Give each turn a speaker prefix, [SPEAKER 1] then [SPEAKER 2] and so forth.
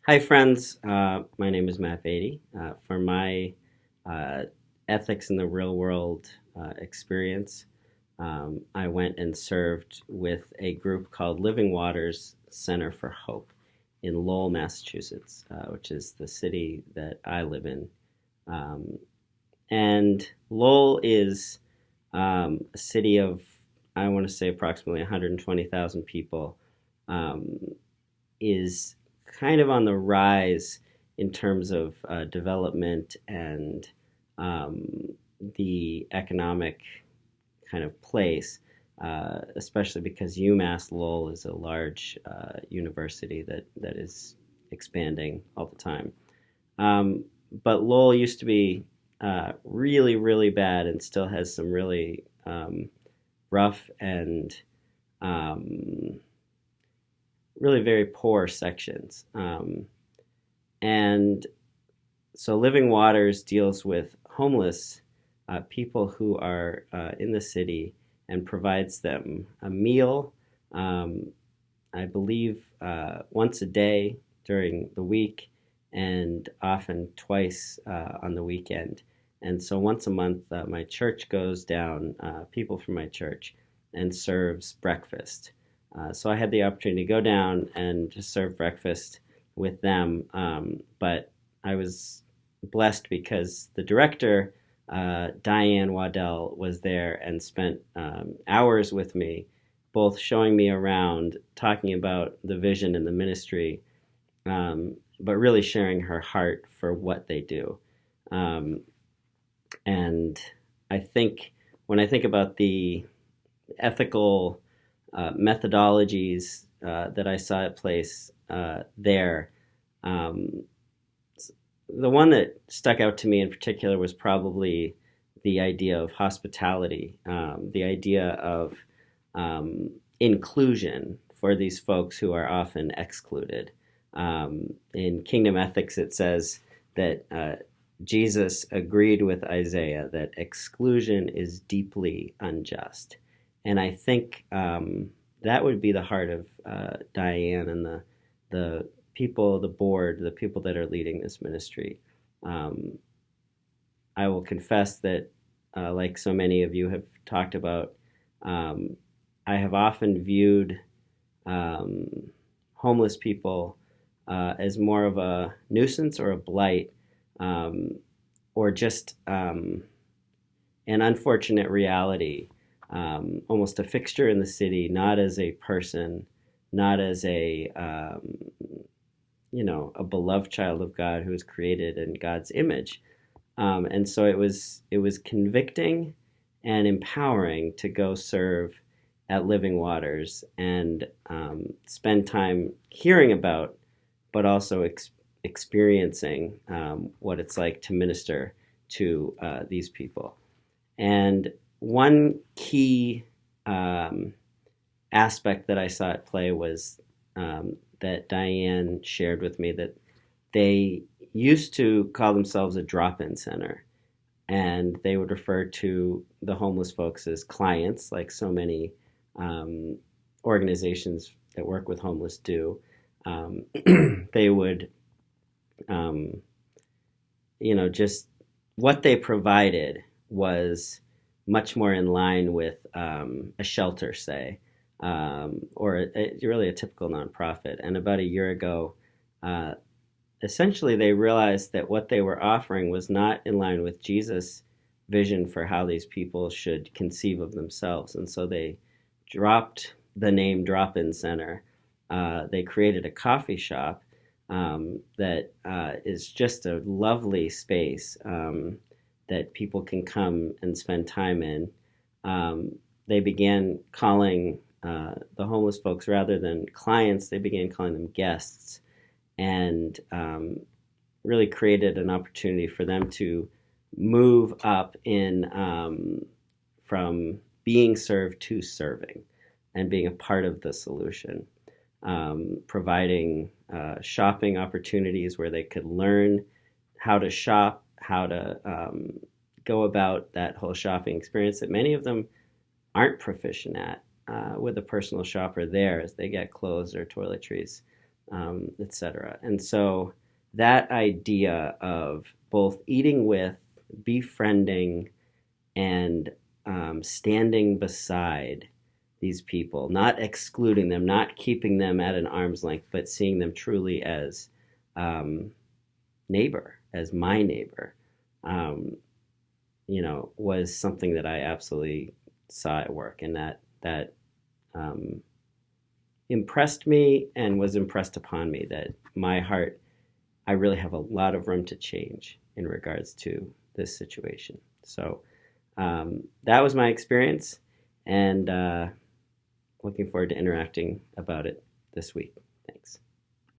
[SPEAKER 1] Hi, friends. My name is Matt Beattie. For my uh, ethics in the real world experience, I went and served with a group called Living Waters Center for Hope in Lowell, Massachusetts, which is the city that I live in. Um, and Lowell is a city of, I want to say, approximately 120,000 people. Um, is kind of on the rise in terms of development and um, the economic kind of place, especially because UMass Lowell is a large university that is expanding all the time. Um, but Lowell used to be really, really bad and still has some really rough and um, really very poor sections. And so Living Waters deals with homeless people who are in the city and provides them a meal, um, I believe, once a day during the week and often twice on the weekend. And so once a month, my church goes down, people from my church, and serves breakfast. So I had the opportunity to go down and to serve breakfast with them. But I was blessed because the director, Diane Waddell, was there and spent hours with me, both showing me around, talking about the vision and the ministry, but really sharing her heart for what they do. Um, and I think when I think about the ethical methodologies that I saw at place there, um, the one that stuck out to me in particular was probably the idea of hospitality, the idea of inclusion for these folks who are often excluded. In Kingdom Ethics, it says that Jesus agreed with Isaiah that exclusion is deeply unjust. And I think that would be the heart of Diane and the people, the board, the people that are leading this ministry. Um, I will confess that, like so many of you have talked about, um, I have often viewed um, homeless people as more of a nuisance or a blight, um, or just an unfortunate reality, almost a fixture in the city, not as a person, not as a beloved child of God who was created in God's image. And so it was convicting and empowering to go serve at Living Waters and spend time hearing about, but also experiencing what it's like to minister to these people. And one key um, aspect that I saw at play was that Diane shared with me that they used to call themselves a drop-in center, and they would refer to the homeless folks as clients, like so many um, organizations that work with homeless do. Um, they would, um, just what they provided was much more in line with a shelter, say, or really a typical nonprofit. And about a year ago, uh, essentially they realized that what they were offering was not in line with Jesus' vision for how these people should conceive of themselves. And so they dropped the name Drop In Center. They created a coffee shop that is just a lovely space that people can come and spend time in. They began calling the homeless folks, rather than clients, they began calling them guests, and really created an opportunity for them to move up in from being served to serving and being a part of the solution, providing shopping opportunities where they could learn how to shop, how to go about that whole shopping experience that many of them aren't proficient at, with a personal shopper there as they get clothes or toiletries. etc. And so that idea of both eating with, befriending, and standing beside these people, not excluding them, not keeping them at an arm's length, but seeing them truly as um, neighbor, as my neighbor, um, was something that I absolutely saw at work, and that um, impressed me and was impressed upon me that my heart, I really have a lot of room to change in regards to this situation. So that was my experience, and looking forward to interacting about it this week.